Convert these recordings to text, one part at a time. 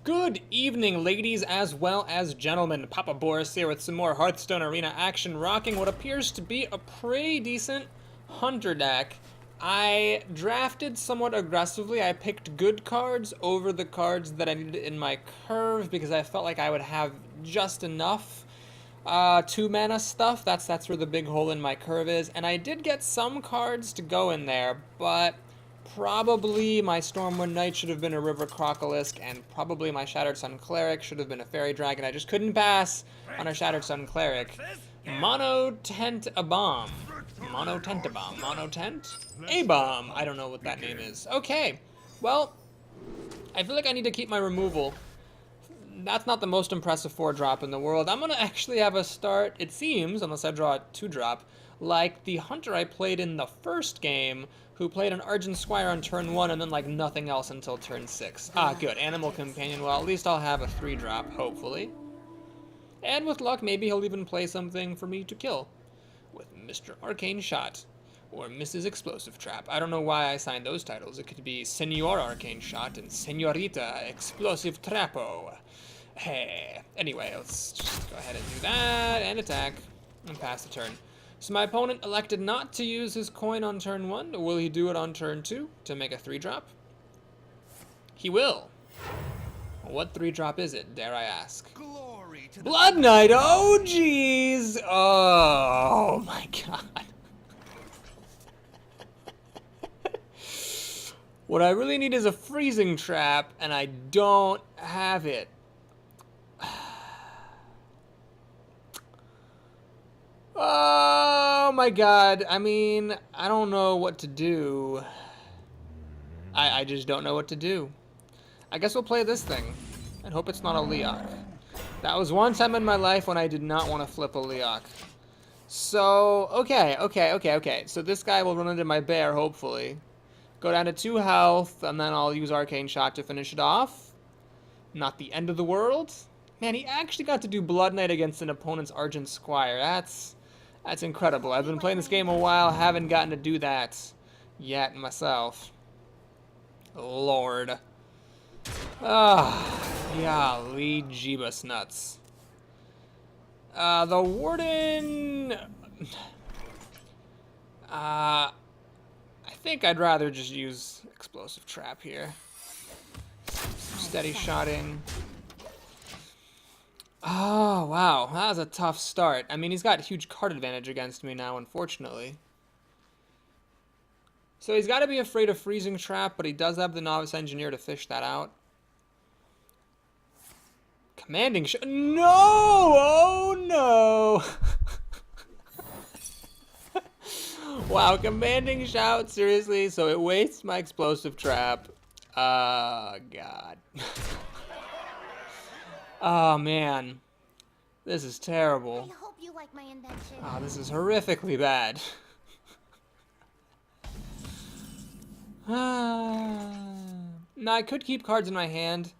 Good evening, ladies as well as gentlemen. Papa Boris here with some more Hearthstone Arena action, rocking what appears to be a pretty decent Hunter deck. I drafted somewhat aggressively. I picked good cards over the cards that I needed in my curve because I felt like I would have just enough 2-mana stuff. That's where the big hole in my curve is. And I did get some cards to go in there, but probably my Stormwind Knight should have been a River Crocolisk, and probably my Shattered Sun Cleric should have been a Fairy Dragon. I just couldn't pass on a Shattered Sun Cleric. Monotent a bomb. Monotent a bomb. Monotent? A bomb. I don't know what that name is. Okay. Well, I feel like I need to keep my removal. That's not the most impressive 4-drop in the world. I'm going to actually have a start, it seems, unless I draw a 2-drop, like the Hunter I played in the first game, who played an Argent Squire on turn 1 and then like nothing else until turn 6. Ah, good. Animal Companion. Well, at least I'll have a 3-drop, hopefully. And with luck, maybe he'll even play something for me to kill. With Mr. Arcane Shot. Or Mrs. Explosive Trap. I don't know why I signed those titles. It could be Senor Arcane Shot and Senorita Explosive Trapo. Hey. Anyway, let's just go ahead and do that and attack and pass the turn. So my opponent elected not to use his coin on turn 1. Will he do it on turn 2 to make a 3-drop? He will. What 3-drop is it, dare I ask? Blood Knight! Oh, jeez! Oh, my God. What I really need is a freezing trap, and I don't have it. Oh my God. I mean, I don't know what to do. I just don't know what to do. I guess we'll play this thing and hope it's not a Leok. That was one time in my life when I did not want to flip a Leok. So, okay. So this guy will run into my bear, hopefully. Go down to 2 health, and then I'll use Arcane Shot to finish it off. Not the end of the world. Man, he actually got to do Blood Knight against an opponent's Argent Squire. That's incredible. I've been playing this game a while, haven't gotten to do that yet myself. Lord. Ah, golly jeebus nuts. The Warden... I think I'd rather just use Explosive Trap here. Steady shotting. Oh, wow. That was a tough start. I mean, he's got huge card advantage against me now, unfortunately. So he's got to be afraid of Freezing Trap, but he does have the Novice Engineer to fish that out. Commanding Shot. No! Oh, no! Wow, Commanding Shout, seriously? So it wastes my Explosive Trap. God. Oh, man. This is terrible. I hope you like my invention. Oh, this is horrifically bad. Now, I could keep cards in my hand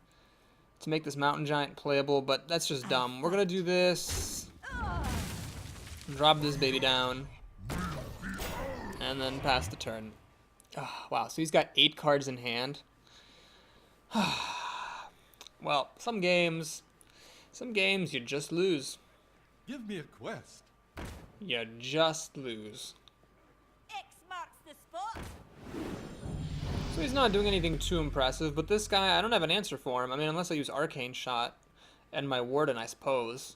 to make this Mountain Giant playable, but that's just dumb. We're gonna do this. Drop this baby down. And then pass the turn. Oh, wow, so he's got 8 cards in hand. Well, some games you just lose. Give me a quest. You just lose. X marks the spot. So he's not doing anything too impressive, but this guy, I don't have an answer for him. I mean, unless I use Arcane Shot and my Warden, I suppose.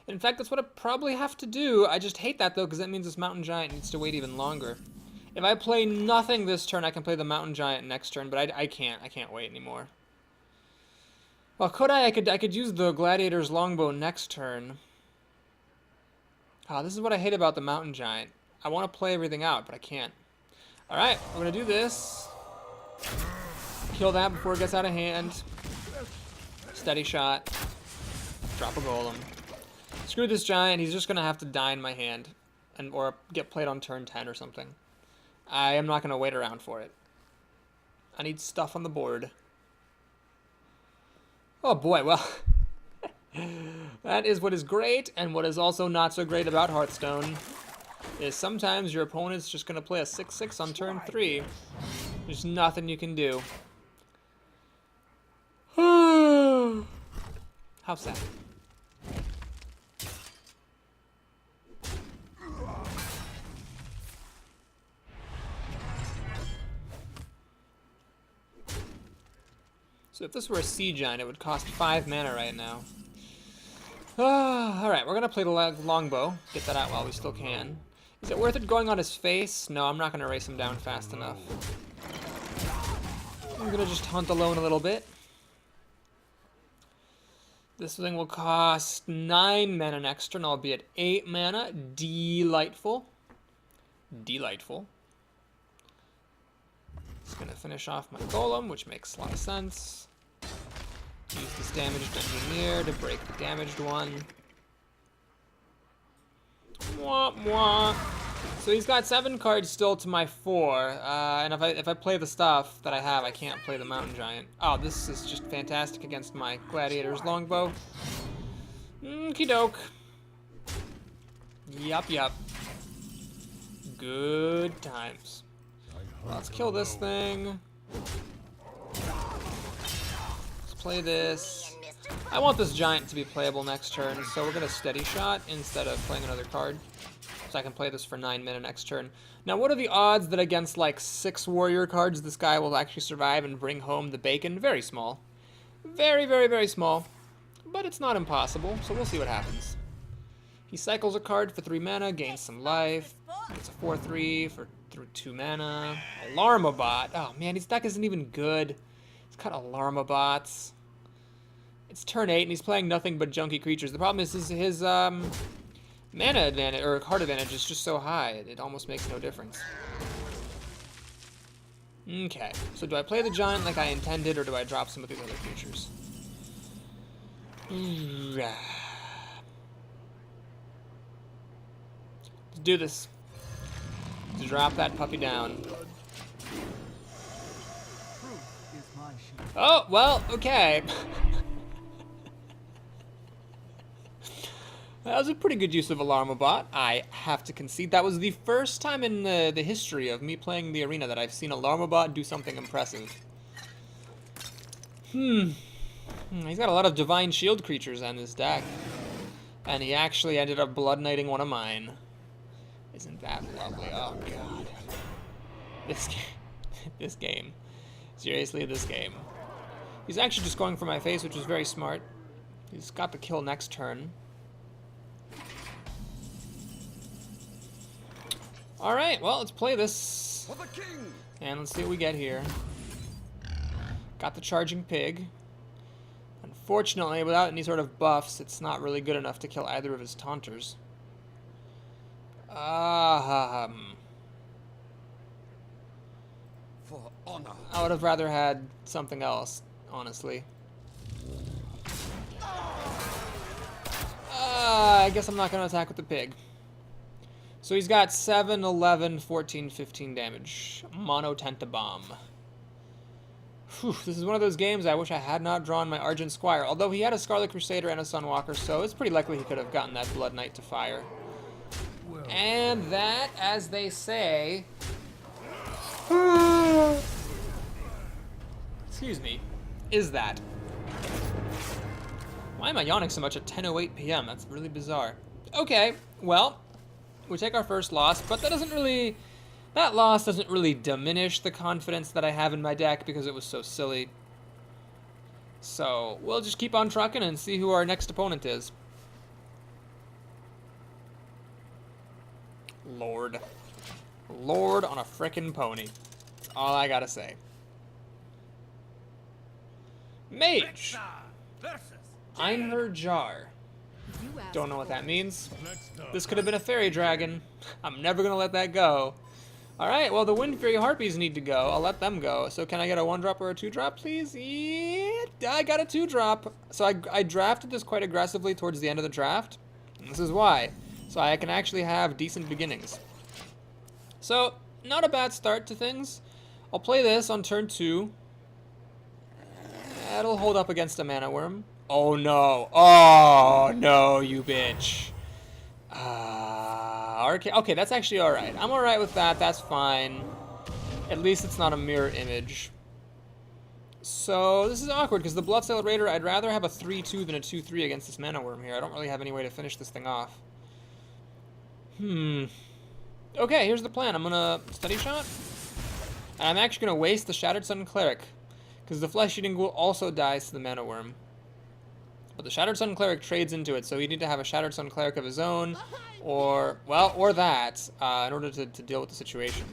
In fact, that's what I probably have to do. I just hate that, though, because that means this Mountain Giant needs to wait even longer. If I play nothing this turn, I can play the Mountain Giant next turn, but I can't. I can't wait anymore. Well, could I? I could use the Gladiator's Longbow next turn. Ah, this is what I hate about the Mountain Giant. I want to play everything out, but I can't. Alright, we're going to do this. Kill that before it gets out of hand. Steady shot. Drop a golem. Screw this giant, he's just going to have to die in my hand. Or get played on turn 10 or something. I am not going to wait around for it. I need stuff on the board. Oh boy, well, that is what is great, and what is also not so great about Hearthstone is sometimes your opponent's just going to play a 6/6 on turn 3. There's nothing you can do. How sad. So if this were a sea giant, it would cost 5 mana right now. Alright, we're gonna play the longbow. Get that out while we still can. Is it worth it going on his face? No, I'm not gonna race him down fast enough. I'm gonna just hunt alone a little bit. This thing will cost 9 mana next turn. I'll be at 8 mana. Delightful. Delightful. Just gonna finish off my golem, which makes a lot of sense. Use this damaged engineer to break the damaged one. Mwah, mwah. So he's got 7 cards still to my 4, and if I play the stuff that I have, I can't play the mountain giant. Oh, this is just fantastic against my gladiator's longbow. Okie doke. Yup, yup. Good times. Let's kill this thing. Let's play this. I want this giant to be playable next turn, so we're gonna steady shot instead of playing another card. So I can play this for 9 mana next turn. Now, what are the odds that against like 6 warrior cards, this guy will actually survive and bring home the bacon? Very small. Very, very, very small. But it's not impossible, so we'll see what happens. He cycles a card for 3 mana, gains some life. It's a 4/3 for 2 mana. Alarmabot. Oh man, his deck isn't even good. He's got Alarmabots. It's turn 8 and he's playing nothing but junky creatures. The problem is his mana advantage, or card advantage, is just so high, it almost makes no difference. Okay, so do I play the giant like I intended, or do I drop some of these other creatures? Let's do this. Let's drop that puppy down. Oh, well, okay. That was a pretty good use of Alarmabot. I have to concede. That was the first time in the history of me playing the arena that I've seen Alarmabot do something impressive. He's got a lot of Divine Shield creatures on this deck. And he actually ended up Blood Knighting one of mine. Isn't that lovely? Oh, God. This game. This game. Seriously, this game. He's actually just going for my face, which is very smart. He's got the kill next turn. Alright, well, let's play this. For the king. And let's see what we get here. Got the charging pig. Unfortunately, without any sort of buffs, it's not really good enough to kill either of his taunters. For honor. I would have rather had something else, honestly. I guess I'm not going to attack with the pig. So he's got 7, 11, 14, 15 damage. Mono Tentabomb. Whew, this is one of those games I wish I had not drawn my Argent Squire. Although he had a Scarlet Crusader and a Sunwalker, so it's pretty likely he could have gotten that Blood Knight to fire. And that, as they say... excuse me, is that. Why am I yawning so much at 10:08 p.m.? That's really bizarre. Okay, well, we take our first loss, but that doesn't really... That loss doesn't really diminish the confidence that I have in my deck because it was so silly. So, we'll just keep on trucking and see who our next opponent is. Lord. Lord on a frickin' pony. That's all I gotta say. Mage. Einher Jar. Don't know what that means. This could have been a fairy dragon. I'm never gonna let that go. Alright, well the Wind Fury Harpies need to go. I'll let them go. So can I get a 1-drop or a 2-drop, please? Yeah, I got a 2-drop. So I drafted this quite aggressively towards the end of the draft. And this is why. So I can actually have decent beginnings. So, not a bad start to things. I'll play this on turn 2. That'll hold up against a Mana Worm. Oh no. Oh no, you bitch. Okay, that's actually alright. I'm alright with that, that's fine. At least it's not a mirror image. So this is awkward because the Bloodsail Raider, I'd rather have a 3-2 than a 2-3 against this Mana Worm here. I don't really have any way to finish this thing off. Okay, here's the plan. I'm gonna Steady Shot. And I'm actually gonna waste the Shattered Sun Cleric, because the Flesh-Eating Ghoul also dies to the Mana Worm. But the Shattered Sun Cleric trades into it, so you need to have a Shattered Sun Cleric of his own, or, well, or that, in order to deal with the situation.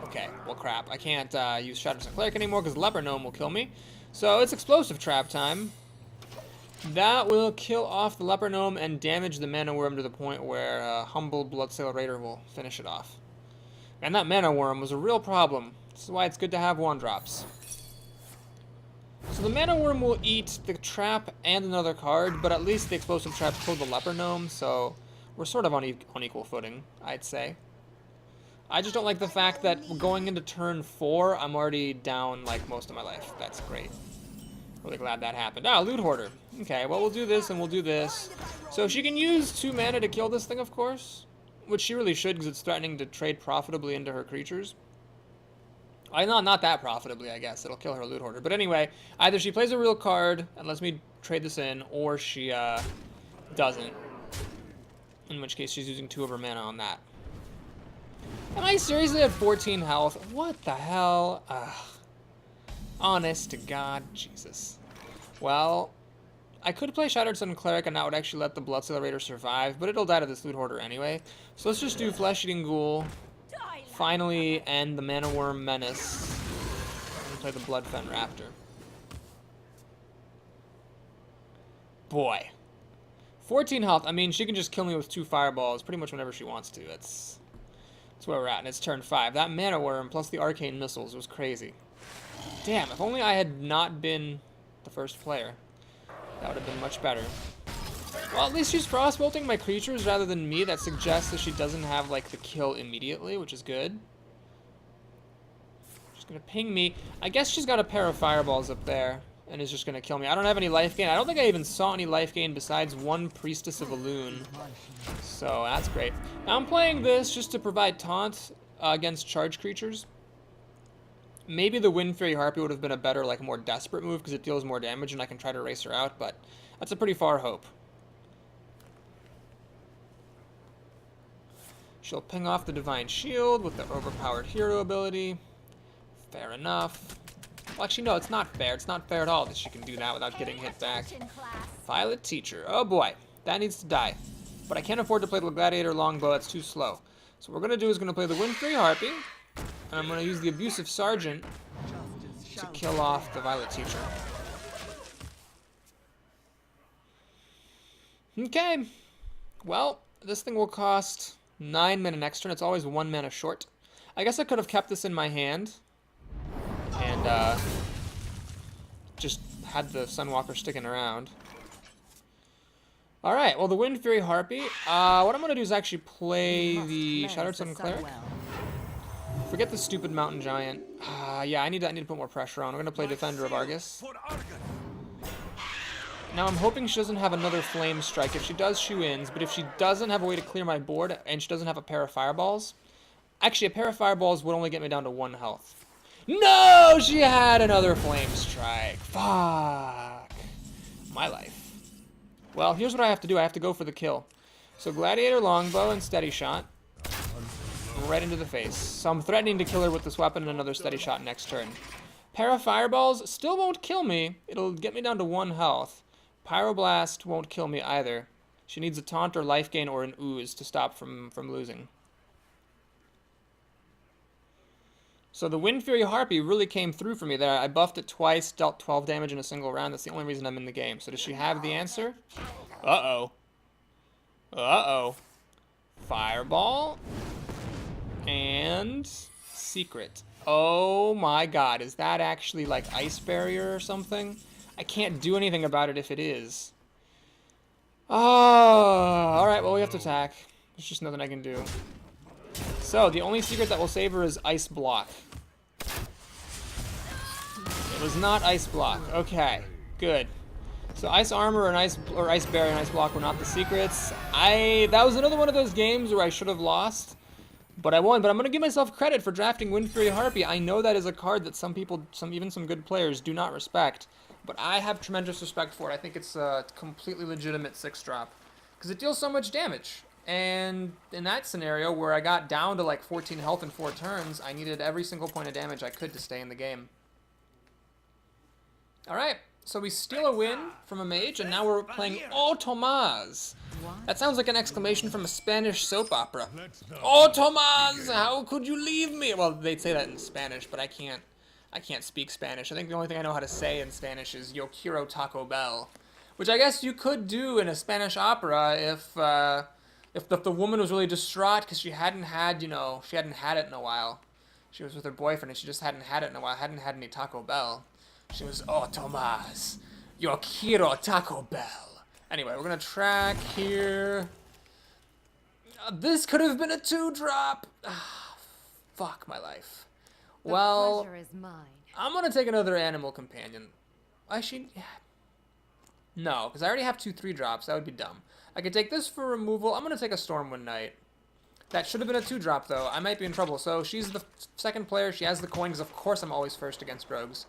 Okay, well crap, I can't use Shattered Sun Cleric anymore because Leper Gnome will kill me. So it's Explosive Trap time. That will kill off the Leper Gnome and damage the Mana Worm to the point where humble Bloodsail Raider will finish it off. And that Mana Worm was a real problem. This is why it's good to have 1-drops. So the Mana Worm will eat the trap and another card, but at least the Explosive Trap killed the Leper Gnome, so we're sort of on equal footing, I'd say. I just don't like the fact that going into turn 4, I'm already down like most of my life. That's great. Really glad that happened. Ah, Loot Hoarder. Okay, well, we'll do this and we'll do this. So she can use 2 mana to kill this thing, of course, which she really should because it's threatening to trade profitably into her creatures. Not that profitably, I guess. It'll kill her Loot Hoarder. But anyway, either she plays a real card and lets me trade this in, or she doesn't. In which case, she's using 2 of her mana on that. Am I seriously at 14 health? What the hell? Ugh. Honest to God, Jesus. Well, I could play Shattered Sun Cleric and that would actually let the Bloodsail Raider survive, but it'll die to this Loot Hoarder anyway. So let's just do Flesh-Eating Ghoul. Finally end the Mana Worm Menace. And play the Bloodfen Raptor. Boy. 14 health. I mean, she can just kill me with 2 fireballs pretty much whenever she wants to. That's where we're at, and it's turn 5. That Mana Worm plus the Arcane Missiles was crazy. Damn, if only I had not been the first player. That would have been much better. Well, at least she's frostbolting my creatures rather than me. That suggests that she doesn't have, like, the kill immediately, which is good. She's gonna ping me. I guess she's got a pair of fireballs up there and is just gonna kill me. I don't have any life gain. I don't think I even saw any life gain besides 1 Priestess of Elune. So, that's great. Now, I'm playing this just to provide taunt against charge creatures. Maybe the Wind Fury Harpy would have been a better, like, more desperate move because it deals more damage and I can try to erase her out, but that's a pretty far hope. She'll ping off the Divine Shield with the overpowered hero ability. Fair enough. Well, actually, no, it's not fair. It's not fair at all that she can do that without getting hit back. Violet Teacher. Oh, boy. That needs to die. But I can't afford to play the Gladiator Longbow. It's too slow. So what we're going to do is going to play the Wind Fury Harpy. And I'm going to use the Abusive Sergeant to kill off the Violet Teacher. Okay. Well, this thing will cost 9 mana next turn. It's always 1 mana short. I guess I could have kept this in my hand. And just had the Sunwalker sticking around. Alright, well, the Wind Fury Harpy. What I'm going to do is actually play the Shattered Sun Cleric. Forget the stupid Mountain Giant. Yeah, I need to put more pressure on. I'm going to play Defender of Argus. Now, I'm hoping she doesn't have another Flame Strike. If she does, she wins. But if she doesn't have a way to clear my board, and she doesn't have a pair of Fireballs... Actually, a pair of Fireballs would only get me down to 1 health. No! She had another Flame Strike. Fuck. My life. Well, here's what I have to do. I have to go for the kill. So, Gladiator Longbow and Steady Shot. Right into the face. So I'm threatening to kill her with this weapon and another Steady Shot next turn. Pair of Fireballs still won't kill me. It'll get me down to 1 health. Pyroblast won't kill me either. She needs a taunt or life gain or an ooze to stop from losing. So the Wind Fury Harpy really came through for me there. I buffed it twice, dealt 12 damage in a single round. That's the only reason I'm in the game. So does she have the answer? Uh-oh. Uh-oh. Fireball. And Secret. Oh my god, is that actually like Ice Barrier or something? I can't do anything about it if it is. Oh, alright, well we have to attack. There's just nothing I can do. So, the only secret that will save her is Ice Block. It was not Ice Block. Okay, good. So Ice Armor and Ice Barrier and Ice Block were not the secrets. That was another one of those games where I should have lost. But I won. But I'm going to give myself credit for drafting Windfury Harpy. I know that is a card that some people, even some good players, do not respect. But I have tremendous respect for it. I think it's a completely legitimate 6-drop. Because it deals so much damage. And in that scenario, where I got down to like 14 health in 4 turns, I needed every single point of damage I could to stay in the game. Alright, so we steal a win from a mage, and now we're playing Oh Tomás. That sounds like an exclamation from a Spanish soap opera. Oh Tomás, how could you leave me? Well, they'd say that in Spanish, but I can't speak Spanish. I think the only thing I know how to say in Spanish is Yo quiero Taco Bell. Which I guess you could do in a Spanish opera if the woman was really distraught because she hadn't had, she hadn't had it in a while. She was with her boyfriend and she just hadn't had it in a while, hadn't had any Taco Bell. She was, oh, Tomás, yo quiero Taco Bell. Anyway, we're going to track here. This could have been a 2-drop. Fuck my life. Well, pleasure is mine. I'm going to take another animal companion. No, because I already have 2 3-drops. That would be dumb. I could take this for removal. I'm going to take a Stormwind Knight. That should have been a 2-drop, though. I might be in trouble. So she's the second player. She has the coin, because of course I'm always first against rogues.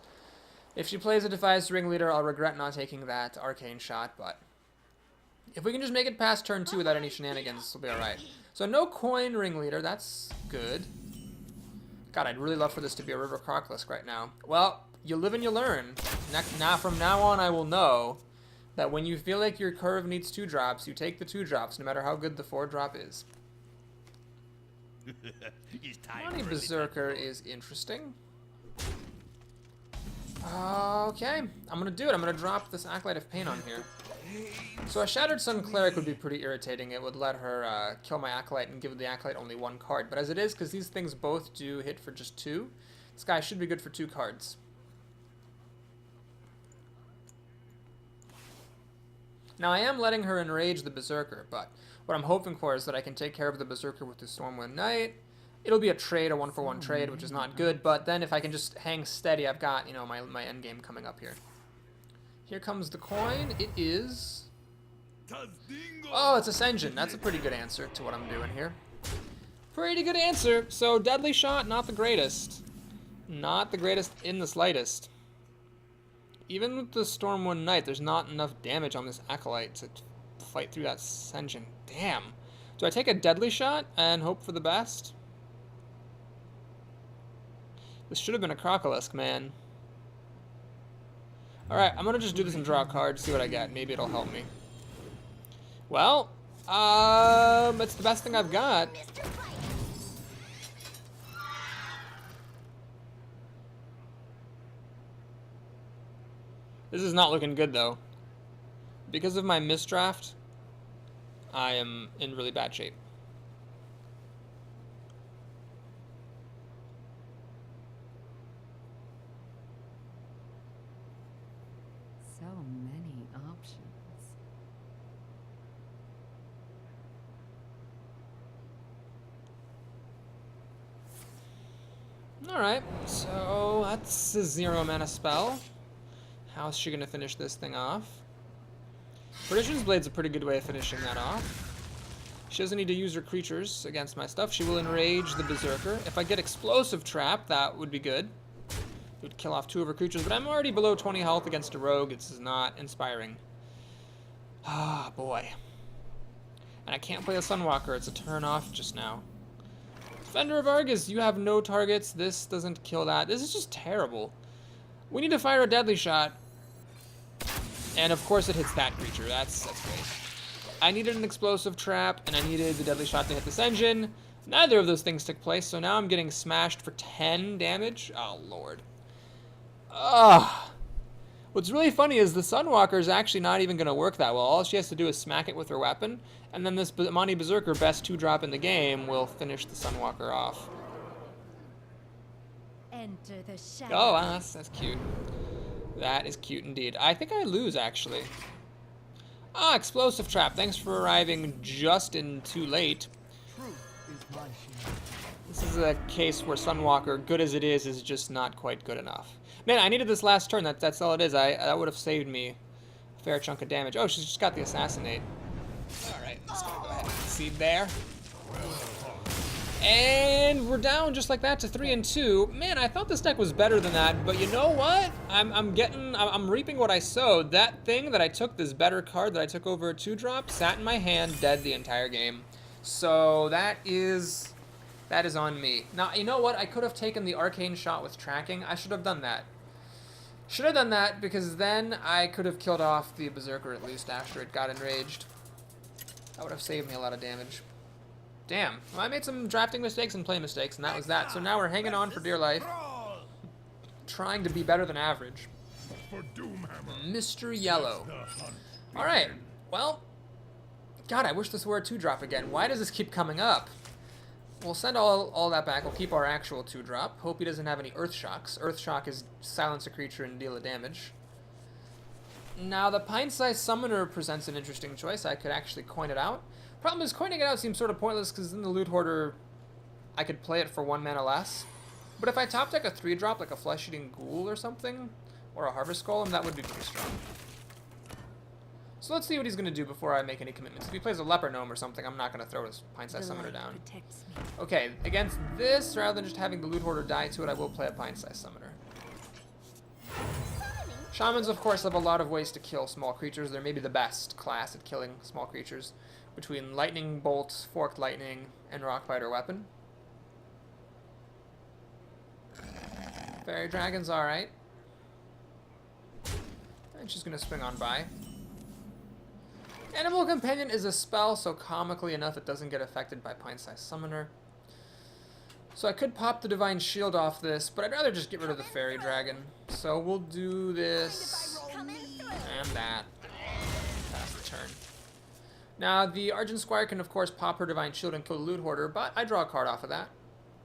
If she plays a Defies Ringleader, I'll regret not taking that arcane shot, but if we can just make it past turn 2 without any shenanigans, this will be alright. So no coin Ringleader. That's good. God, I'd really love for this to be a River Crocolisk right now. Well, you live and you learn. Now, from now on, I will know that when you feel like your curve needs 2-drops, you take the 2-drops, no matter how good the 4-drop is. Money Berserker is interesting. Okay, I'm gonna do it. I'm gonna drop this Acolyte of Pain on here. So a Shattered Sun Cleric would be pretty irritating. It would let her kill my Acolyte and give the Acolyte only 1 card. But as it is, because these things both do hit for just 2, this guy should be good for 2 cards. Now I am letting her enrage the Berserker, but what I'm hoping for is that I can take care of the Berserker with the Stormwind Knight. It'll be a trade, a 1-for-1 trade, which is not good, but then if I can just hang steady, I've got, my endgame coming up here. Here comes the coin. It is... Oh, it's Ascension. That's a pretty good answer to what I'm doing here. Pretty good answer. So, Deadly Shot, not the greatest. Not the greatest in the slightest. Even with the Stormwind Knight, there's not enough damage on this Acolyte to fight through that Ascension. Damn. Do I take a Deadly Shot and hope for the best? This should have been a Crocolisk, man. Alright, I'm gonna just do this and draw a card, see what I get. Maybe it'll help me. Well, it's the best thing I've got. This is not looking good, though. Because of my misdraft, I am in really bad shape. So many options. Alright, so that's a 0-mana spell. How's she gonna finish this thing off? Perdition's Blade's a pretty good way of finishing that off. She doesn't need to use her creatures against my stuff. She will enrage the Berserker. If I get Explosive Trap, that would be good. It would kill off 2 of her creatures, but I'm already below 20 health against a rogue. This is not inspiring. Ah, boy. And I can't play a Sunwalker. It's a turn off just now. Defender of Argus, you have no targets. This doesn't kill that. This is just terrible. We need to fire a Deadly Shot. And of course it hits that creature. That's great. I needed an Explosive Trap, and I needed the Deadly Shot to hit this engine. Neither of those things took place, so now I'm getting smashed for 10 damage. Oh, Lord. Ugh. What's really funny is the Sunwalker is actually not even going to work that well. All she has to do is smack it with her weapon, and then this Monty Berserker, best 2-drop in the game, will finish the Sunwalker off. Enter the shadow. Oh, wow, that's cute. That is cute indeed. I think I lose, actually. Ah, Explosive Trap. Thanks for arriving just in too late. This is a case where Sunwalker, good as it is just not quite good enough. Man, I needed this last turn. That's all it is. That would have saved me a fair chunk of damage. Oh, she's just got the Assassinate. Alright, let's go ahead and concede there. And we're down just like that to 3 and 2. Man, I thought this deck was better than that, but you know what? I'm reaping what I sowed. That thing that I took, this better card that I took over a 2-drop, sat in my hand, dead the entire game. So that is on me. Now, you know what? I could have taken the arcane shot with tracking. I should have done that. Should have done that, because then I could have killed off the Berserker at least after it got enraged. That would have saved me a lot of damage. Damn. Well, I made some drafting mistakes and play mistakes, and that was that. So now we're hanging on for dear life. Trying to be better than average. Mr. Yellow. Alright. Well, God, I wish this were a 2-drop again. Why does this keep coming up? We'll send all that back. We'll keep our actual 2-drop. Hope he doesn't have any Earth Shocks. Earth Shock is silence a creature and deal a damage. Now, the Pint-Sized Summoner presents an interesting choice. I could actually coin it out. Problem is, coining it out seems sort of pointless because in the Loot Hoarder, I could play it for 1 mana less. But if I top deck a 3-drop, like a Flesh-Eating Ghoul or something, or a Harvest Golem, that would be pretty strong. So let's see what he's going to do before I make any commitments. If he plays a Leper Gnome or something, I'm not going to throw his Pint-Sized Summoner down. Okay, against this, rather than just having the Loot Hoarder die to it, I will play a Pint-Sized Summoner. Shamans, of course, have a lot of ways to kill small creatures. They're maybe the best class at killing small creatures, between Lightning Bolt, Forked Lightning, and Rockbiter Weapon. Fairy Dragon's alright. And she's going to swing on by. Animal Companion is a spell, so comically enough it doesn't get affected by Pint-Sized Summoner. So I could pop the Divine Shield off this, but I'd rather just get rid of the Fairy Dragon. So we'll do this and that. Pass the turn. Now, the Argent Squire can, of course, pop her Divine Shield and kill the Loot Hoarder, but I draw a card off of that.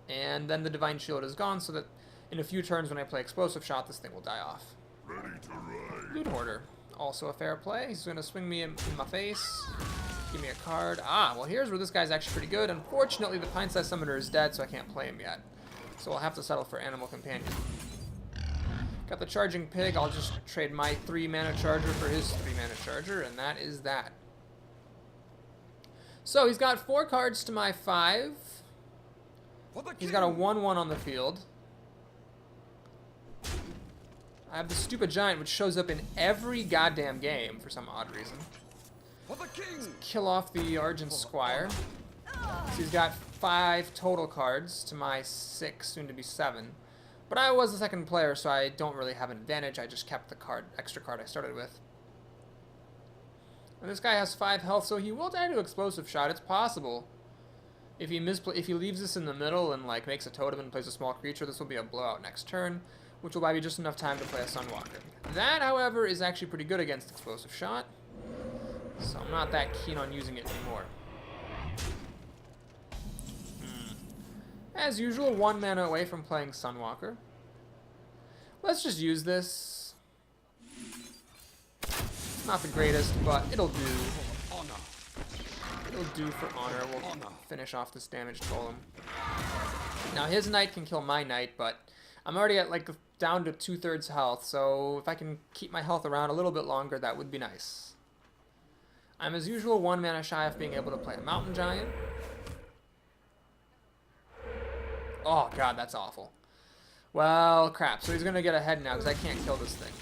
And then the Divine Shield is gone, so that in a few turns when I play Explosive Shot, this thing will die off. Loot Hoarder. Also a fair play. He's going to swing me in my face. Give me a card. Ah, well, here's where this guy's actually pretty good. Unfortunately, the Pint-Sized Summoner is dead, so I can't play him yet. So I'll have to settle for Animal Companion. Got the Charging Pig. I'll just trade my 3-mana Charger for his 3-mana Charger, and that is that. So he's got 4 cards to my 5. He's got a 1/1 on the field. I have the Stupid Giant, which shows up in every goddamn game for some odd reason. Let's kill off the Argent Squire. So he's got 5 total cards to my 6, soon to be 7. But I was the second player, so I don't really have an advantage. I just kept the extra card I started with. And this guy has 5 health, so he will die to Explosive Shot. It's possible. If he leaves this in the middle and like makes a totem and plays a small creature, this will be a blowout next turn, which will buy me just enough time to play a Sunwalker. That, however, is actually pretty good against Explosive Shot, so I'm not that keen on using it anymore. As usual, 1 mana away from playing Sunwalker. Let's just use this. Not the greatest, but it'll do. It'll do for honor. We'll finish off this damaged golem. Now his knight can kill my knight, but I'm already at like down to 2/3 health, so if I can keep my health around a little bit longer, that would be nice. I'm as usual 1 mana shy of being able to play a Mountain Giant. Oh god, that's awful. Well, crap. So he's gonna get ahead now because I can't kill this thing.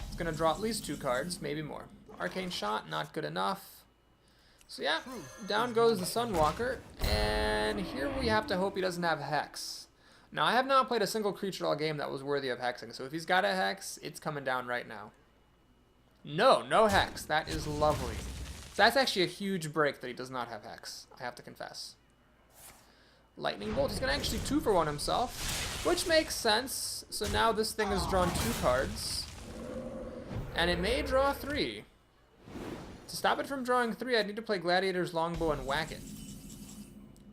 It's gonna draw at least 2 cards, maybe more. Arcane Shot, not good enough. So yeah, down goes the Sunwalker, and here we have to hope he doesn't have Hex. Now, I have not played a single creature all game that was worthy of hexing, so if he's got a Hex, it's coming down right now. No Hex. That is lovely. So that's actually a huge break that he does not have Hex, I have to confess. Lightning Bolt, he's going to actually 2-for-1 himself, which makes sense. So now this thing has drawn 2 cards, and it may draw 3. To stop it from drawing 3, I'd need to play Gladiator's Longbow and whack it.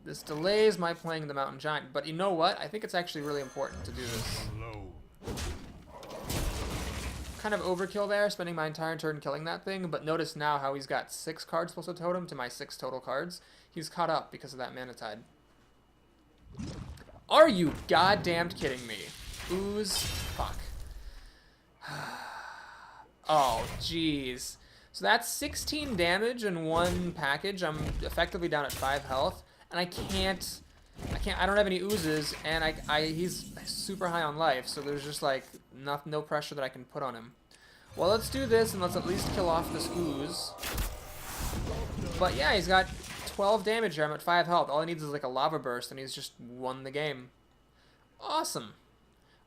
This delays my playing the Mountain Giant, but you know what? I think it's actually really important to do this. Kind of overkill there, spending my entire turn killing that thing, but notice now how he's got 6 cards plus a totem to my 6 total cards. He's caught up because of that Mana Tide. Are you goddamned kidding me? Ooze. Fuck. Oh, jeez. So that's 16 damage in 1 package. I'm effectively down at 5 health, and I can't I don't have any oozes, and he's super high on life, so there's just like no pressure that I can put on him. Well, let's do this, and let's at least kill off this ooze. But yeah, he's got 12 damage here. I'm at 5 health. All he needs is like a lava burst, and he's just won the game. Awesome.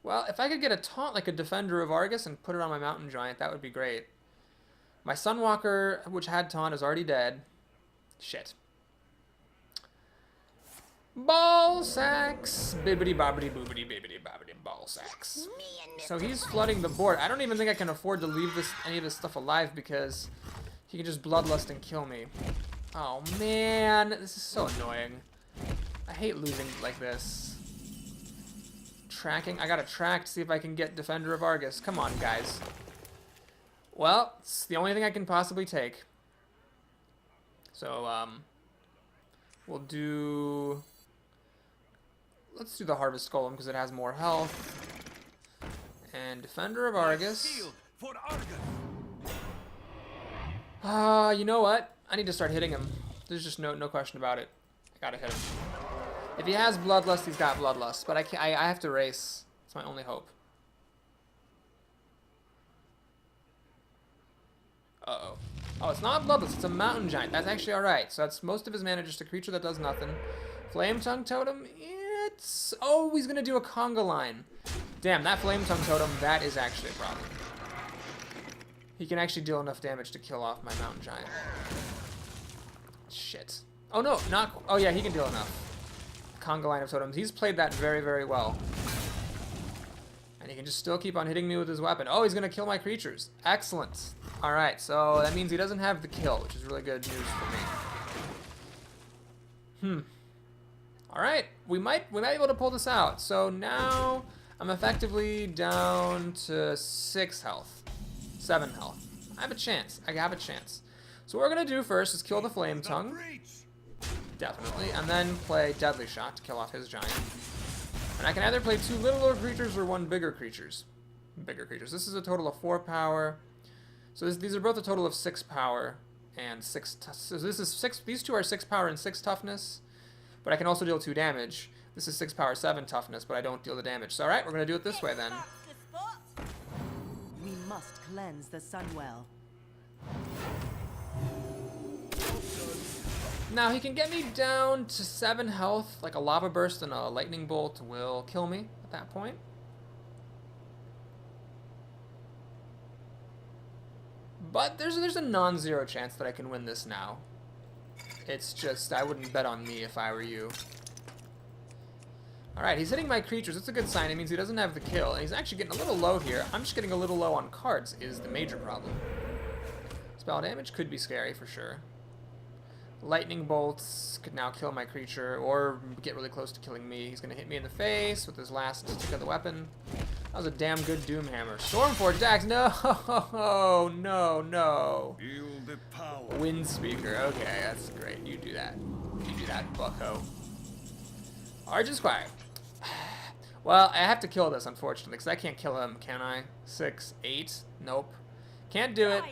Well, if I could get a taunt like a Defender of Argus and put it on my Mountain Giant, that would be great. My Sunwalker, which had taunt, is already dead. Shit. Ball sacks. Bibbity bobbity boobity bibbity bobbity ball sacks. So he's flooding the board. I don't even think I can afford to leave any of this stuff alive because he can just bloodlust and kill me. Oh man, this is so annoying. I hate losing like this. Tracking. I gotta track to see if I can get Defender of Argus. Come on, guys. Well, it's the only thing I can possibly take. So, we'll do... Let's do the Harvest Golem because it has more health. And Defender of Argus. You know what? I need to start hitting him. There's just no question about it. I gotta hit him. If he has Bloodlust, he's got Bloodlust. But I have to race. It's my only hope. Uh-oh. Oh, it's not Bloodlust. It's a Mountain Giant. That's actually alright. So that's most of his mana, just a creature that does nothing. Flame Tongue Totem. It's... Oh, he's going to do a Conga Line. Damn, that Flame Tongue Totem, that is actually a problem. He can actually deal enough damage to kill off my Mountain Giant. Shit. Oh, no. Not... Oh, yeah, he can deal enough. Conga Line of Totems. He's played that very, very well. And he can just still keep on hitting me with his weapon. Oh, he's going to kill my creatures. Excellent. Alright, so that means he doesn't have the kill, which is really good news for me. Alright, we might be able to pull this out. So now I'm effectively down to 6 health. 7 health. I have a chance. I have a chance. So what we're going to do first is kill the Flame Tongue. Definitely. And then play Deadly Shot to kill off his giant. And I can either play 2 littler creatures or 1 bigger creatures. This is a total of 4 power. So these are both a total of 6 power and 6. So this is 6. These two are 6 power and 6 toughness, but I can also deal 2 damage. This is 6 power, 7 toughness, but I don't deal the damage. So all right, we're gonna do it this way then. We must cleanse the Sunwell. Now he can get me down to 7 health. Like a lava burst and a lightning bolt will kill me at that point. But there's a non-zero chance that I can win this now. It's just, I wouldn't bet on me if I were you. Alright, he's hitting my creatures. That's a good sign. It means he doesn't have the kill. And he's actually getting a little low here. I'm just getting a little low on cards is the major problem. Spell damage could be scary for sure. Lightning bolts could now kill my creature or get really close to killing me. He's going to hit me in the face with his last tick of the weapon. That was a damn good Doomhammer. Stormforge Dax, no, no. Feel the power. Wind Speaker, okay, that's great. You do that. You do that, bucko. Argent Squire. Well, I have to kill this, unfortunately, because I can't kill him, can I? 6, 8, nope. Can't do it.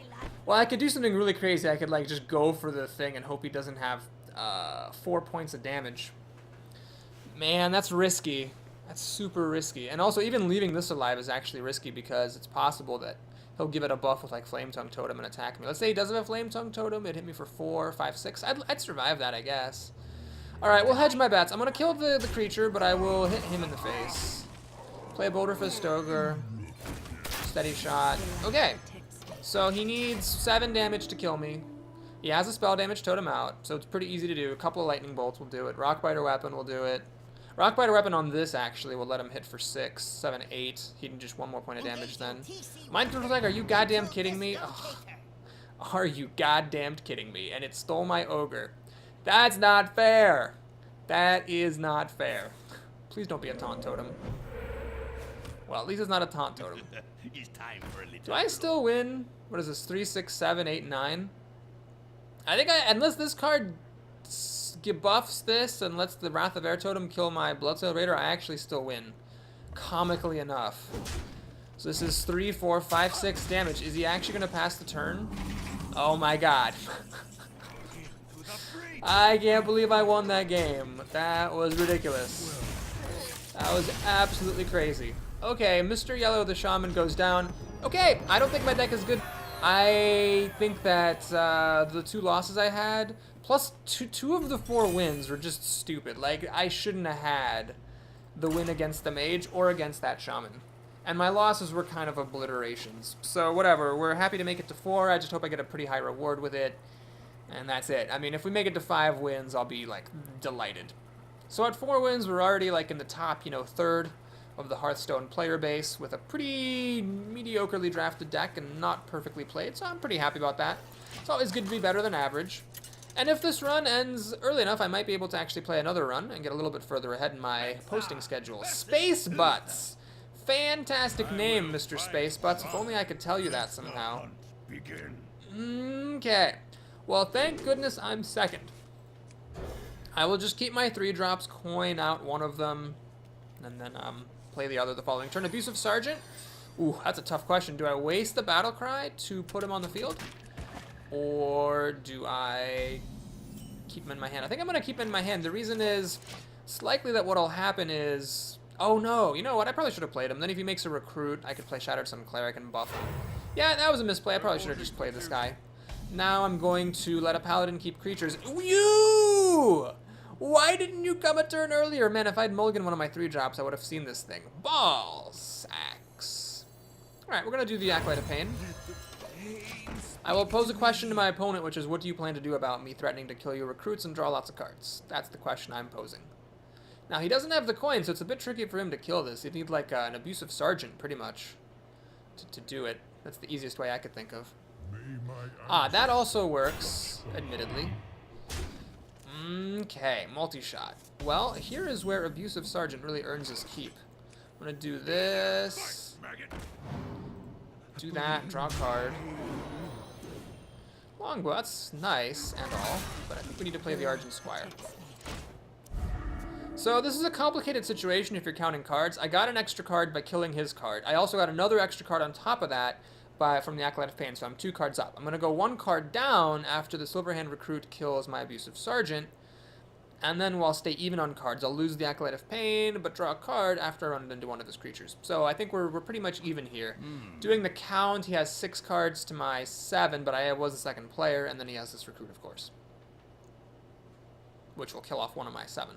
Well, I could do something really crazy. I could, like, just go for the thing and hope he doesn't have 4 points of damage. Man, that's risky. That's super risky. And also, even leaving this alive is actually risky because it's possible that he'll give it a buff with, like, Flame Tongue Totem and attack me. Let's say he doesn't have Flame Tongue Totem. It'd hit me for 4, 5, 6. I'd survive that, I guess. Alright, we'll hedge my bets. I'm going to kill the creature, but I will hit him in the face. Play Boulder Fist Ogre. Steady Shot. Okay. So he needs 7 damage to kill me. He has a spell damage totem out, so it's pretty easy to do. A couple of lightning bolts will do it. Rockbiter Weapon will do it. Rockbiter Weapon on this actually will let him hit for 6, 7, 8. He can just 1 more point of damage then. Mind Control Attack, are you goddamn kidding me? Ugh. Are you goddamn kidding me? And it stole my ogre. That's not fair. That is not fair. Please don't be a taunt totem. Well, at least it's not a taunt totem. It's time for a little. Do I still win? What is this? 3, 6, 7, 8, 9? I think unless this card buffs this and lets the Wrath of Air Totem kill my Bloodsail Raider, I actually still win. Comically enough. So this is 3, 4, 5, 6 damage. Is he actually going to pass the turn? Oh my god. I can't believe I won that game. That was ridiculous. That was absolutely crazy. Okay, Mr. Yellow the Shaman goes down. Okay, I don't think my deck is good. I think that the 2 losses I had, plus two of the 4 wins were just stupid. Like, I shouldn't have had the win against the mage or against that shaman. And my losses were kind of obliterations. So whatever, we're happy to make it to 4. I just hope I get a pretty high reward with it. And that's it. I mean, if we make it to 5 wins, I'll be, like, delighted. So at 4 wins, we're already, like, in the top, you know, third of the Hearthstone player base with a pretty mediocrely drafted deck and not perfectly played, so I'm pretty happy about that. It's always good to be better than average. And if this run ends early enough, I might be able to actually play another run and get a little bit further ahead in my posting schedule. Space Butts! Fantastic name, Mr. Space Butts. If only I could tell you that somehow. Okay. Well, thank goodness I'm second. I will just keep my 3 drops, coin out one of them, and then play the other the following turn. Abusive Sergeant? Ooh, that's a tough question. Do I waste the battle cry to put him on the field? Or do I keep him in my hand? I think I'm going to keep him in my hand. The reason is, it's likely that what'll happen is... Oh no, you know what? I probably should have played him. Then if he makes a recruit, I could play Shattered Sun Cleric and buff him. Yeah, that was a misplay. I probably should have just played this guy. Now I'm going to let a paladin keep creatures. You! Why didn't you come a turn earlier? Man, if I'd mulliganed one of my 3 drops, I would have seen this thing. Ball sacks. Alright, we're going to do the Acolyte of Pain. I will pose a question to my opponent, which is, what do you plan to do about me threatening to kill your recruits and draw lots of cards? That's the question I'm posing. Now, he doesn't have the coin, so it's a bit tricky for him to kill this. He'd need, like, an Abusive Sergeant, pretty much, to do it. That's the easiest way I could think of. Ah, that also works, admittedly. Okay, multi-shot. Well, here is where Abusive Sergeant really earns his keep. I'm going to do this. Do that, draw a card. Longbow, that's nice and all, but I think we need to play the Argent Squire. So this is a complicated situation if you're counting cards. I got an extra card by killing his card. I also got another extra card on top of that from the Acolyte of Pain, so I'm 2 cards up. I'm going to go 1 card down after the Silverhand Recruit kills my Abusive Sergeant, and then while stay even on cards. I'll lose the Acolyte of Pain, but draw a card after I run it into one of his creatures. So I think we're pretty much even here. Doing the count, he has 6 cards to my 7, but I was the second player, and then he has this Recruit, of course, which will kill off one of my 7.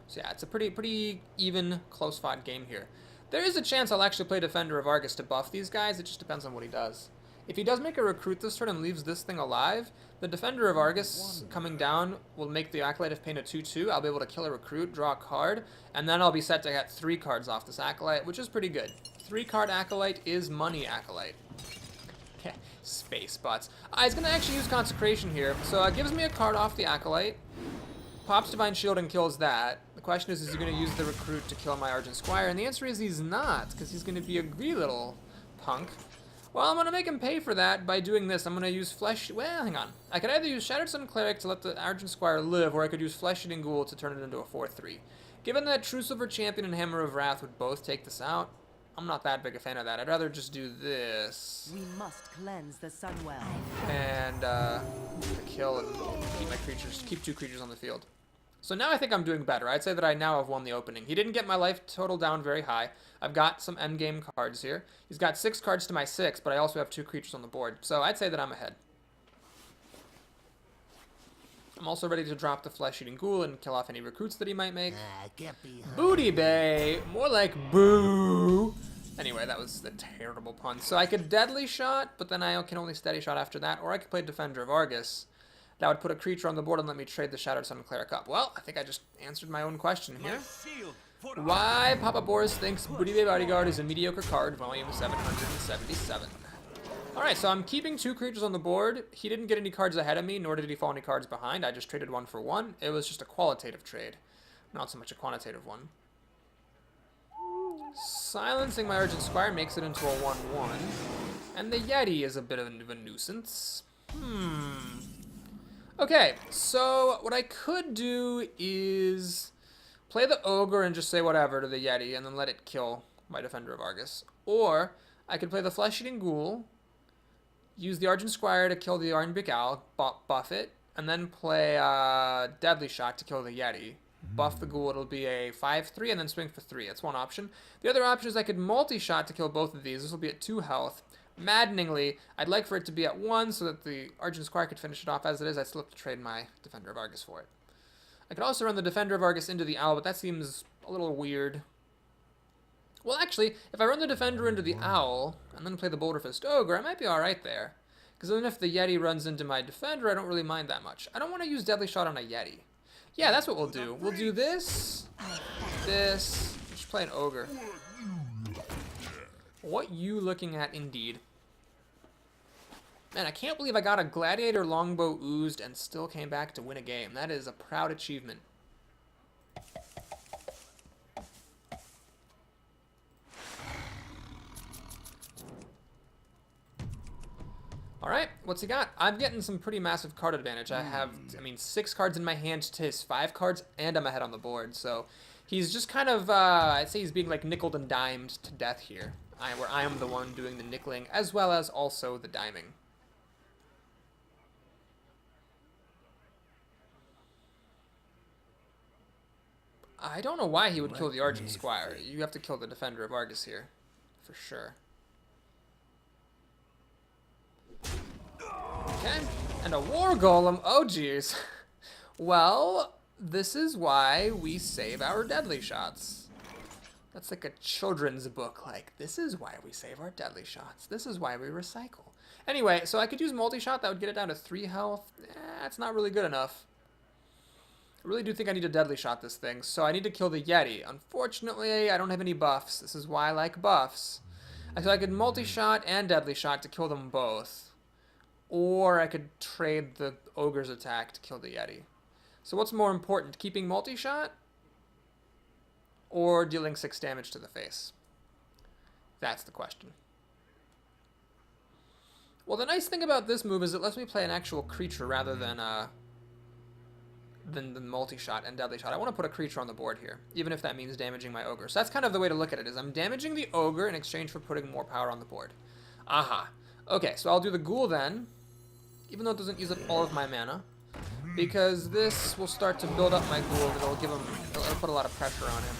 So yeah, it's a pretty even, close-fought game here. There is a chance I'll actually play Defender of Argus to buff these guys. It just depends on what he does. If he does make a Recruit this turn and leaves this thing alive, the Defender of Argus coming down will make the Acolyte of Pain a 2/2. I'll be able to kill a Recruit, draw a card, and then I'll be set to get 3 cards off this Acolyte, which is pretty good. 3-card Acolyte is money Acolyte. Space Butts. He's going to actually use Consecration here, so it gives me a card off the Acolyte. Pops Divine Shield and kills that. The question is he going to use the Recruit to kill my Argent Squire? And the answer is he's not, because he's going to be a greedy little punk. Well, I'm going to make him pay for that by doing this. I'm going to use Flesh... Well, hang on. I could either use Shattered Sun Cleric to let the Argent Squire live, or I could use Flesh-Eating Ghoul to turn it into a 4/3. Given that True Silver Champion and Hammer of Wrath would both take this out, I'm not that big a fan of that. I'd rather just do this. We must cleanse the Sunwell. And kill and keep 2 creatures on the field. So now I think I'm doing better. I'd say that I now have won the opening. He didn't get my life total down very high. I've got some endgame cards here. He's got 6 cards to my 6, but I also have 2 creatures on the board. So I'd say that I'm ahead. I'm also ready to drop the Flesh-Eating Ghoul and kill off any recruits that he might make. Booty Bay! More like boo! Anyway, that was a terrible pun. So I could Deadly Shot, but then I can only Steady Shot after that, or I could play Defender of Argus. That would put a creature on the board and let me trade the Shattered Sun Cleric up. Well, I think I just answered my own question here. Why Papa Boris thinks Booty Bay Bodyguard is a mediocre card, volume 777. Alright, so I'm keeping 2 creatures on the board. He didn't get any cards ahead of me, nor did he fall any cards behind. I just traded 1 for 1. It was just a qualitative trade, not so much a quantitative one. Silencing my Urgent Squire makes it into a 1/1. And the Yeti is a bit of a nuisance. Okay, so what I could do is play the Ogre and just say whatever to the Yeti and then let it kill my Defender of Argus. Or I could play the Flesh-Eating Ghoul, use the Argent Squire to kill the Ironbeak Owl, buff it, and then play Deadly Shot to kill the Yeti. Buff the ghoul, it'll be a 5-3, and then swing for 3. That's one option. The other option is I could multi-shot to kill both of these. This will be at 2 health. Maddeningly, I'd like for it to be at 1 so that the Argent Squire could finish it off. As it is, I'd still have to trade my Defender of Argus for it. I could also run the Defender of Argus into the Owl, but that seems a little weird. Well, actually, if I run the Defender into the Owl, and then play the Boulder Fist Ogre, I might be alright there. Because then if the Yeti runs into my Defender, I don't really mind that much. I don't want to use Deadly Shot on a Yeti. Yeah, that's what we'll do. We'll do this, this, just play an Ogre. What you looking at, indeed. Man, I can't believe I got a Gladiator Longbow oozed and still came back to win a game. That is a proud achievement. Alright, what's he got? I'm getting some pretty massive card advantage. I have, 6 cards in my hand to his 5 cards, and I'm ahead on the board. So he's just kind of, I'd say he's being like nickeled and dimed to death here. Where I am the one doing the nickeling, as well as also the diming. I don't know why he would kill the Argent Squire. You have to kill the Defender of Argus here, for sure. Okay, and a War Golem. Oh, jeez. Well, this is why we save our Deadly Shots. That's like a children's book, like, this is why we save our Deadly Shots. This is why we recycle. Anyway, so I could use multi-shot. That would get it down to 3 health. That's not really good enough. I really do think I need to Deadly Shot this thing, so I need to kill the Yeti. Unfortunately, I don't have any buffs. This is why I like buffs. So I could multi-shot and Deadly Shot to kill them both. Or I could trade the Ogre's attack to kill the Yeti. So what's more important, keeping multi-shot or dealing 6 damage to the face? That's the question. Well, the nice thing about this move is it lets me play an actual creature rather than the multi-shot and Deadly Shot. I want to put a creature on the board here, even if that means damaging my Ogre. So that's kind of the way to look at it, is I'm damaging the Ogre in exchange for putting more power on the board. Aha. Okay, so I'll do the Ghoul then, even though it doesn't use up all of my mana, because this will start to build up my Ghoul, and it'll put a lot of pressure on him.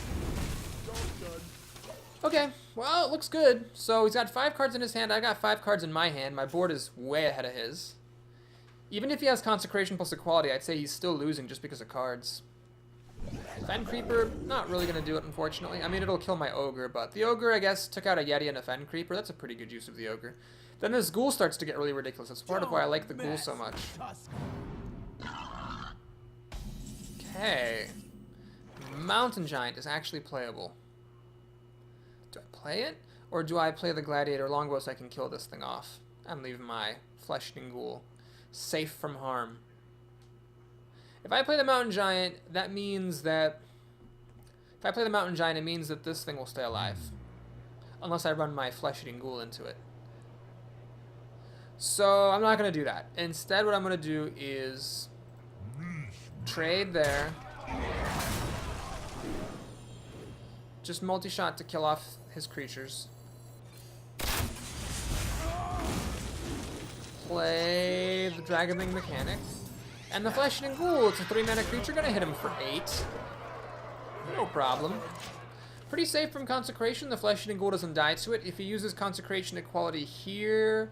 Okay, well, it looks good. So he's got 5 cards in his hand, I got 5 cards in my hand. My board is way ahead of his. Even if he has Consecration plus Equality, I'd say he's still losing just because of cards. Fen Creeper, not really going to do it, unfortunately. I mean, it'll kill my Ogre, but the Ogre, I guess, took out a Yeti and a Fen Creeper. That's a pretty good use of the Ogre. Then this Ghoul starts to get really ridiculous. That's part of why I like the Ghoul so much. Okay. Mountain Giant is actually playable. Do I play it? Or do I play the Gladiator Longbow so I can kill this thing off? And leave my Flesh-Eating Ghoul safe from harm. If I play the Mountain Giant, that means that... If I play the Mountain Giant, it means that this thing will stay alive. Unless I run my Flesh-Eating Ghoul into it. So, I'm not going to do that. Instead, what I'm going to do is... trade there. Just multi-shot to kill off his creatures. Play the Dragonling mechanic. And the Flesh-Eating Ghoul, it's a 3-mana creature, gonna hit him for 8. No problem. Pretty safe from Consecration, the Flesh-Eating Ghoul doesn't die to it. If he uses Consecration Equality here,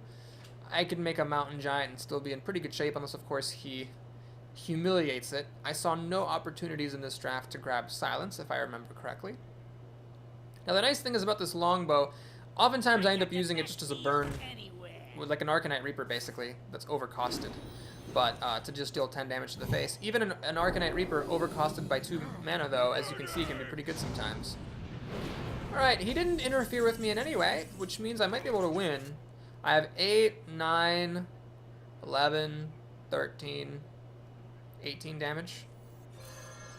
I could make a Mountain Giant and still be in pretty good shape, unless of course he humiliates it. I saw no opportunities in this draft to grab Silence, if I remember correctly. Now the nice thing is about this Longbow, oftentimes I end up using it just as a burn, with like an Arcanite Reaper basically, that's overcosted. But to just deal 10 damage to the face. Even an Arcanite Reaper overcosted by 2 mana though, as you can see, can be pretty good sometimes. Alright, he didn't interfere with me in any way, which means I might be able to win. I have 8, 9, 11, 13, 18 damage.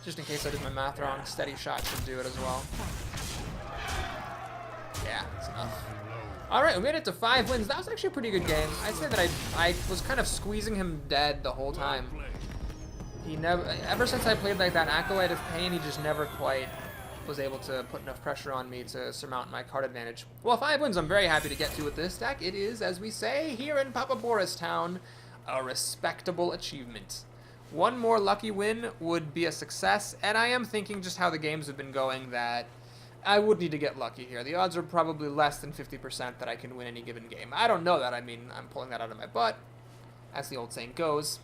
Just in case I did my math wrong, Steady Shot should do it as well. Yeah, that's enough. Alright, we made it to 5 wins. That was actually a pretty good game. I'd say that I was kind of squeezing him dead the whole time. He never, ever since I played like that Acolyte of Pain, he just never quite was able to put enough pressure on me to surmount my card advantage. Well, 5 wins I'm very happy to get to with this deck. It is, as we say here in Papa Boris Town, a respectable achievement. One more lucky win would be a success, and I am thinking just how the games have been going that I would need to get lucky here. The odds are probably less than 50% that I can win any given game. I don't know that. I mean, I'm pulling that out of my butt, as the old saying goes.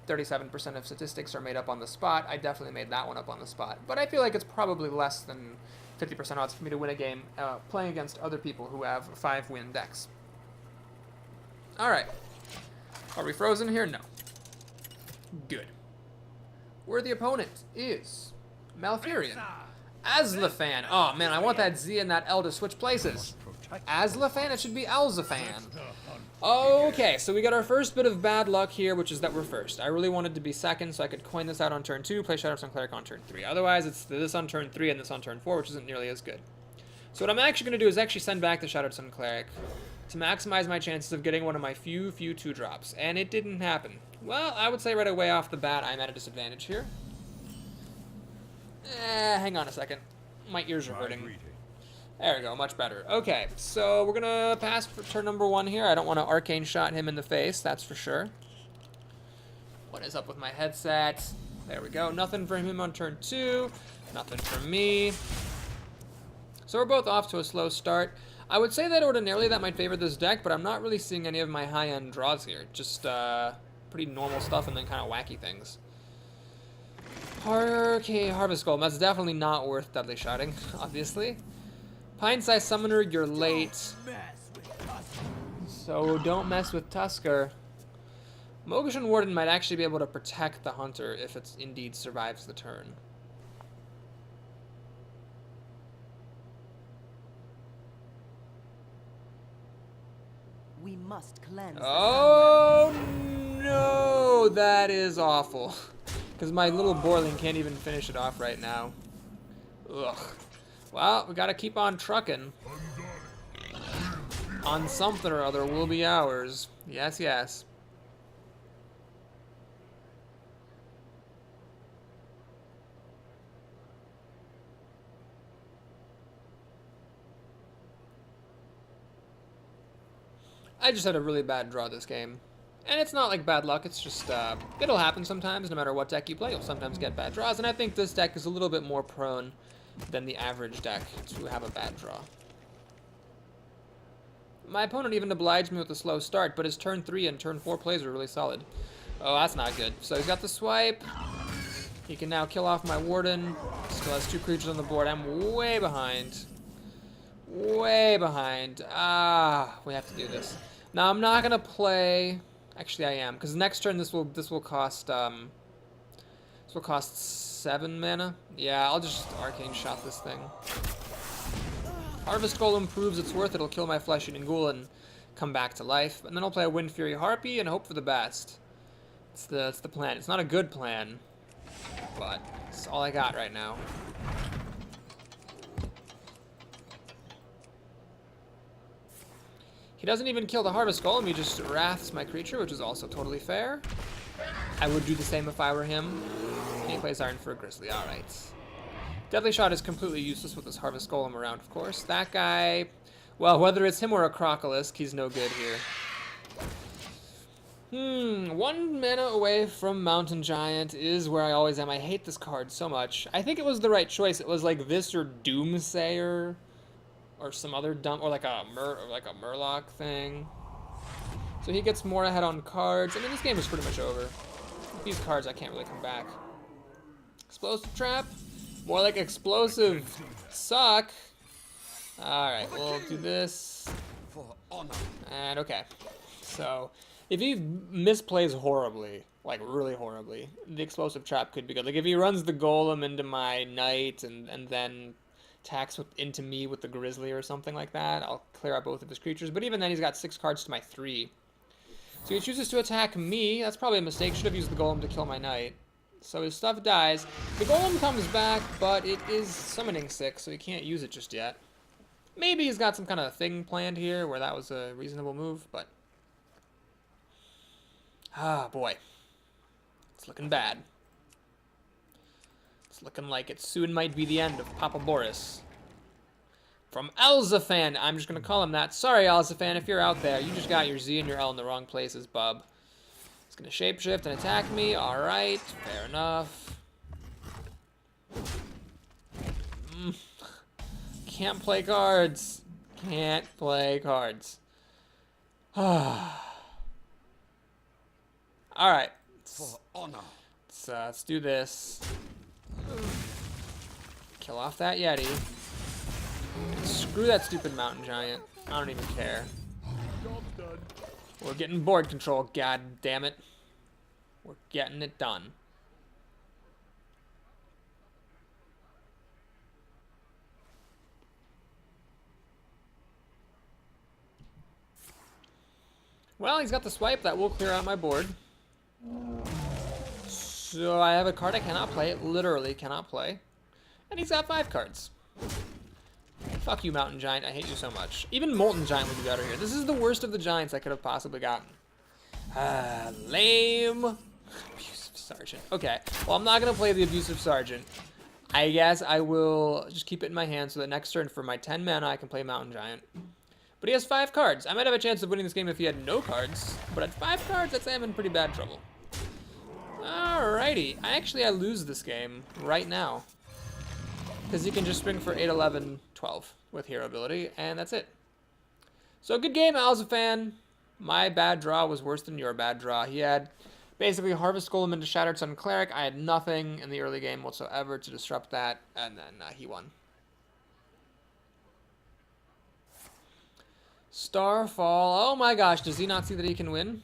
37% of statistics are made up on the spot. I definitely made that one up on the spot. But I feel like it's probably less than 50% odds for me to win a game playing against other people who have 5-win decks. Alright. Are we frozen here? No. Good. Worthy opponent is Malfurion. Azlafan. Oh man, I want that Z and that L to switch places. Azlafan? It should be Alzafan. Okay, so we got our first bit of bad luck here, which is that we're first. I really wanted to be second so I could coin this out on turn 2, play Shadow of Sun Cleric on turn 3. Otherwise, it's this on turn 3 and this on turn 4, which isn't nearly as good. So what I'm actually going to do is actually send back the Shadow of Sun Cleric to maximize my chances of getting one of my few 2-drops. And it didn't happen. Well, I would say right away off the bat, I'm at a disadvantage here. Hang on a second. My ears are hurting. There we go, much better. Okay, so we're gonna pass for turn number 1 here. I don't want to arcane shot him in the face, that's for sure. What is up with my headset? There we go. Nothing for him on turn 2. Nothing for me. So we're both off to a slow start. I would say that ordinarily that might favor this deck, but I'm not really seeing any of my high-end draws here. Just pretty normal stuff and then kind of wacky things. Okay, Harvest Golem. That's definitely not worth deadly shotting, obviously. Pine-sized Summoner, you're late. So don't mess with Tusker. Mogishan Warden might actually be able to protect the Hunter if it indeed survives the turn. We must cleanse. Oh no, that is awful. Because my little Borling can't even finish it off right now. Ugh. Well, we gotta keep on trucking. On something or other will be ours. Yes, yes. I just had a really bad draw this game. And it's not like bad luck, it's just, it'll happen sometimes, no matter what deck you play, you'll sometimes get bad draws, and I think this deck is a little bit more prone than the average deck to have a bad draw. My opponent even obliged me with a slow start, but his turn 3 and turn 4 plays were really solid. Oh, that's not good. So he's got the swipe. He can now kill off my Warden. Still has 2 creatures on the board. I'm way behind. Way behind. Ah, we have to do this. Now I'm not gonna play. Actually, I am, because next turn this will cost 7 mana. Yeah, I'll just arcane shot this thing. Harvest Golem proves its worth. It'll kill my flesh-eating ghoul and come back to life. And then I'll play a Wind Fury Harpy and hope for the best. It's the plan. It's not a good plan, but it's all I got right now. He doesn't even kill the Harvest Golem, he just wraths my creature, which is also totally fair. I would do the same if I were him. And he plays Iron for a Grizzly, alright. Deadly Shot is completely useless with this Harvest Golem around, of course. That guy, well, whether it's him or a Crocolisk, he's no good here. 1 mana away from Mountain Giant is where I always am. I hate this card so much. I think it was the right choice. It was like this or Doomsayer. Or some other dumb, or like a Murloc thing. So he gets more ahead on cards. I mean, this game is pretty much over. With these cards, I can't really come back. Explosive Trap? More like Explosive Suck. Alright, we'll do this. And okay. So, if he misplays horribly, like really horribly, the Explosive Trap could be good. Like if he runs the Golem into my Knight and then attacks into me with the Grizzly or something like that, I'll clear out both of his creatures. But even then, he's got 6 cards to my 3. So he chooses to attack me. That's probably a mistake. Should have used the Golem to kill my Knight. So his stuff dies. The Golem comes back, but it is summoning 6, so he can't use it just yet. Maybe he's got some kind of thing planned here where that was a reasonable move, but... ah, boy. It's looking bad. It's looking like it soon might be the end of Papa Boris. From Elzafan. I'm just going to call him that. Sorry, Elzafan, if you're out there. You just got your Z and your L in the wrong places, bub. It's gonna shapeshift and attack me. Alright, fair enough. Can't play cards. Can't play cards. Alright. For honor. Let's do this. Kill off that Yeti. Screw that stupid mountain giant. I don't even care. We're getting board control, god damn it. We're getting it done. Well, he's got the swipe. That will clear out my board. So I have a card I cannot play. Literally cannot play. And he's got 5 cards. Fuck you, Mountain Giant. I hate you so much. Even Molten Giant would be better here. This is the worst of the Giants I could have possibly gotten. Lame. Abusive Sergeant. Okay. Well, I'm not going to play the Abusive Sergeant. I guess I will just keep it in my hand so that next turn for my 10 mana I can play Mountain Giant. But he has 5 cards. I might have a chance of winning this game if he had no cards. But at 5 cards, I'd say I'm in pretty bad trouble. Alrighty. I lose this game right now. Because he can just swing for 8, 11, 12 with hero ability, and that's it. So good game, Alzafan. My bad draw was worse than your bad draw. He had basically Harvest Golem into Shattered Sun Cleric. I had nothing in the early game whatsoever to disrupt that, and then he won. Starfall. Oh my gosh, does he not see that he can win?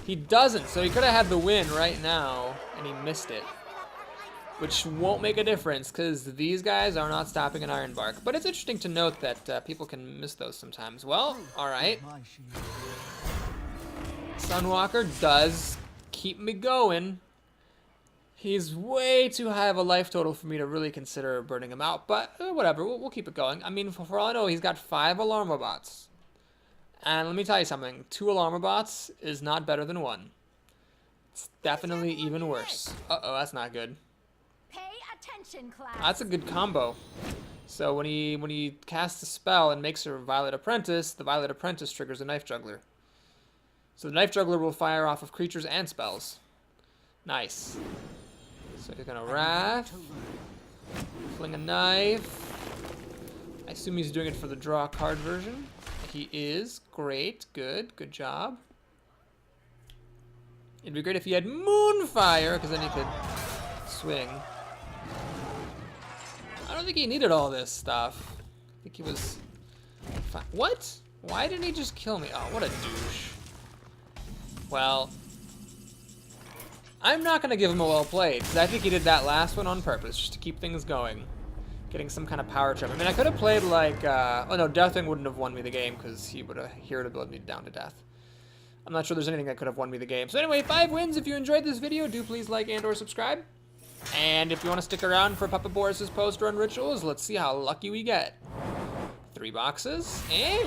He doesn't, so he could have had the win right now, and he missed it. Which won't make a difference, because these guys are not stopping an Ironbark. But it's interesting to note that people can miss those sometimes. Well, alright. Sunwalker does keep me going. He's way too high of a life total for me to really consider burning him out. But whatever, we'll keep it going. I mean, for all I know, he's got 5 Alarma bots. And let me tell you something. 2 Alarma bots is not better than 1. It's definitely even worse. Uh-oh, that's not good. Pay attention, class. That's a good combo. So when he casts a spell and makes her Violet Apprentice, the Violet Apprentice triggers a Knife Juggler. So the Knife Juggler will fire off of creatures and spells. Nice. So he's gonna Wrath, fling a knife. I assume he's doing it for the draw card version. He is. Great. Good job. It'd be great if he had Moonfire, because then he could swing. I don't think he needed all this stuff. I think he was fine. What? Why didn't he just kill me? Oh, what a douche. Well, I'm not going to give him a well played, because I think he did that last one on purpose, just to keep things going. Getting some kind of power trip. I mean, I could have played like, oh no, Deathwing wouldn't have won me the game, because he would have hero ability me down to death. I'm not sure there's anything that could have won me the game. So anyway, 5 wins. If you enjoyed this video, do please like and or subscribe. And if you want to stick around for Papa Boris's post-run rituals, let's see how lucky we get. 3 boxes, eh?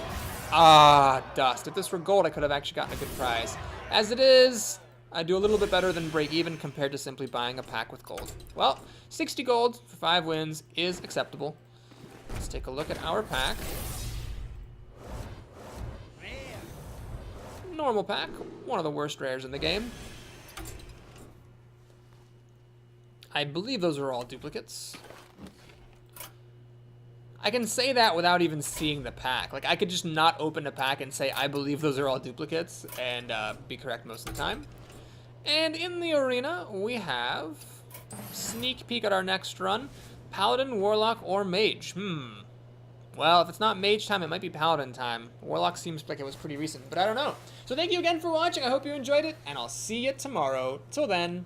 Ah, dust. If this were gold, I could have actually gotten a good prize. As it is, I do a little bit better than break even compared to simply buying a pack with gold. Well, 60 gold for 5 wins is acceptable. Let's take a look at our pack. Normal pack, one of the worst rares in the game. I believe those are all duplicates. I can say that without even seeing the pack. Like, I could just not open a pack and say, I believe those are all duplicates, and be correct most of the time. And in the arena, we have sneak peek at our next run. Paladin, Warlock, or Mage. Well, if it's not Mage time, it might be Paladin time. Warlock seems like it was pretty recent, but I don't know. So thank you again for watching. I hope you enjoyed it, and I'll see you tomorrow. Till then,